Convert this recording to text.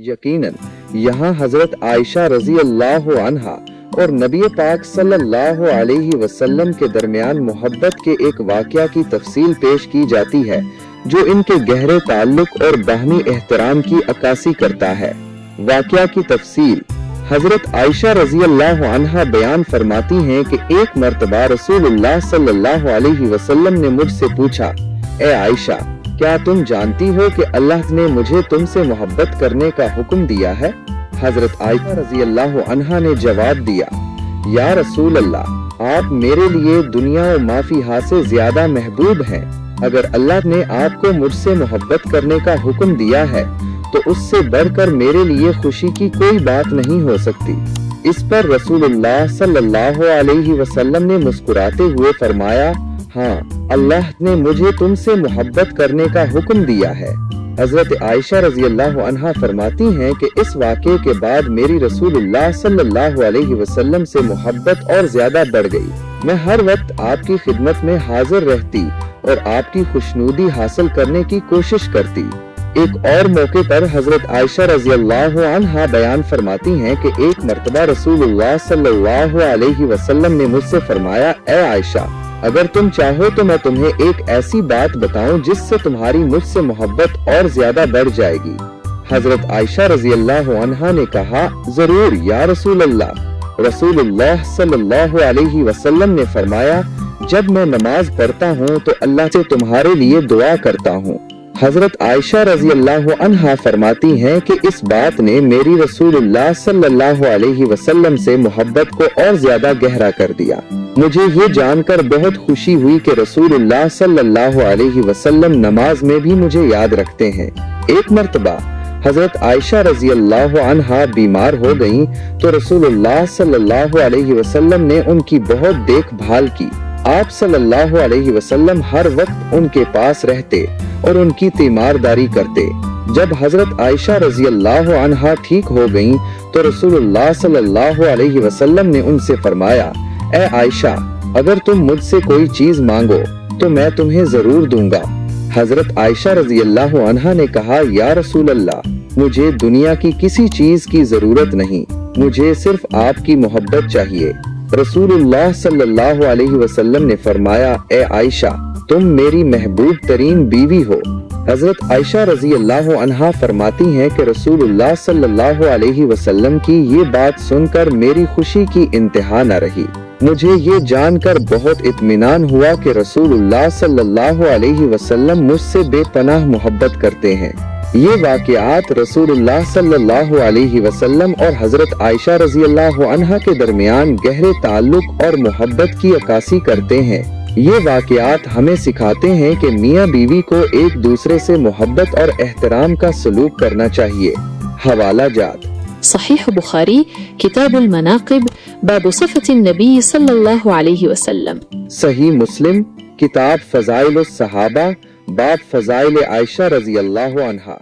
यकीनन यहाँ हजरत आयशा रजी अल्लाह अन्हा और नबी पाक सल्लल्लाहु अलैहि वसल्लम के दरमियान मोहब्बत के एक वाक़या की तफसील पेश की जाती है जो इनके गहरे ताल्लुक और बाहमी एहतराम की अक्कासी करता है। वाक़या की तफसील हजरत आयशा रजी अल्लाह अन्हा बयान फरमाती हैं कि एक मर्तबा रसूलुल्लाह सल्लल्लाहु अलैहि वसल्लम ने मुझसे पूछा, ए आयशा, क्या तुम जानती हो कि अल्लाह ने मुझे तुमसे मोहब्बत करने का हुक्म दिया है? हजरत आयशा रजी अल्लाह अन्हा ने जवाब दिया, या रसूल अल्लाह, आप मेरे लिए दुनिया और माफिहा से ज्यादा महबूब हैं। अगर अल्लाह ने आपको मुझसे मोहब्बत करने का हुक्म दिया है तो उससे बढ़कर मेरे लिए खुशी की कोई बात नहीं हो सकती। इस पर रसूलुल्लाह सल्लल्लाहु अलैहि वसल्लम ने मुस्कुराते हुए फरमाया, हाँ, अल्लाह ने मुझे तुमसे मोहब्बत करने का हुक्म दिया है। हजरत आयशा रजी अल्लाह अन्हा फरमाती हैं कि इस वाक़े के बाद मेरी रसूलुल्लाह सल्लल्लाहु अलैहि वसल्लम से मोहब्बत और ज्यादा बढ़ गई। मैं हर वक्त आपकी खिदमत में हाजिर रहती और आपकी खुशनुदी हासिल करने की कोशिश करती। एक और मौके पर हजरत आयशा रजी अल्लाह अन्हा बयान फरमाती हैं कि एक मर्तबा रसूलुल्लाह सल्लल्लाहु अलैहि वसल्लम ने मुझसे फरमाया, ए आयशा, अगर तुम चाहो तो मैं तुम्हें एक ऐसी बात बताऊं जिससे तुम्हारी मुझसे मोहब्बत और ज्यादा बढ़ जाएगी। हजरत आयशा रजी अल्लाह अन्हा ने कहा, जरूर या रसूल अल्लाह। रसूलुल्लाह सल्लल्लाहु अलैहि वसल्लम ने फरमाया, जब मैं नमाज पढ़ता हूँ तो अल्लाह से तुम्हारे लिए दुआ करता हूँ। हजरत आयशा रजी अल्लाह अन्हा फरमाती हैं कि इस बात ने मेरी रसूलुल्लाह सल्लल्लाहु अलैहि वसल्लम से मोहब्बत को और ज्यादा गहरा कर दिया। मुझे ये जानकर बहुत खुशी हुई कि रसूलुल्लाह सल्लल्लाहु अलैहि वसल्लम नमाज में भी मुझे याद रखते हैं। एक मर्तबा हजरत आयशा रजी अल्लाह अन्हा बीमार हो गईं तो रसूलुल्लाह सल्लल्लाहु अलैहि वसल्लम ने उनकी बहुत देखभाल की। आप सल्लल्लाहु अलैहि वसल्लम हर वक्त उनके पास रहते और उनकी तीमारदारी करते। जब हजरत आयशा रजी अल्लाह अन्हा ठीक हो गईं तो रसूलुल्लाह सल्लल्लाहु अलैहि वसल्लम ने उनसे फरमाया, ए आयशा, अगर तुम मुझसे कोई चीज मांगो तो मैं तुम्हें जरूर दूंगा। हजरत आयशा रजी अल्लाह अन्हा ने कहा, या रसूल अल्लाह, मुझे दुनिया की किसी चीज की जरूरत नहीं, मुझे सिर्फ आपकी मोहब्बत चाहिए। रसूलुल्लाह सल्लल्लाहु अलैहि वसल्लम ने फरमाया, ए आयशा, तुम मेरी महबूब तरीन बीवी हो। हजरत आयशा रजी अल्लाह अन्हा फरमाती हैं कि रसूलुल्लाह सल्लल्लाहु अलैहि वसल्लम की ये बात सुनकर मेरी खुशी की इंतहा न रही। मुझे ये जानकर बहुत इत्मीनान हुआ कि रसूलुल्लाह सल्लल्लाहु अलैहि वसल्लम मुझसे बेपनाह मोहब्बत करते हैं। ये वाक़यात रसूलुल्लाह सल्लल्लाहु अलैहि वसल्लम और हजरत आयशा रजी अल्लाह अन्हा के दरमियान गहरे ताल्लुक और मोहब्बत की अक्कासी करते हैं। ये वाक़यात हमें सिखाते हैं कि मियाँ बीवी को एक दूसरे से मोहब्बत और एहतराम का सलूक करना चाहिए। हवाला जात صحيح बुखारी किताबुल मनाक़िब बाब सिफ़त नबी सल्लल्लाहु अलैहि वसल्लम। सही मुस्लिम किताब फ़ज़ाइल सहाबा बाब फ़ज़ाइल आयशा रज़ी अल्लाहु अन्हा।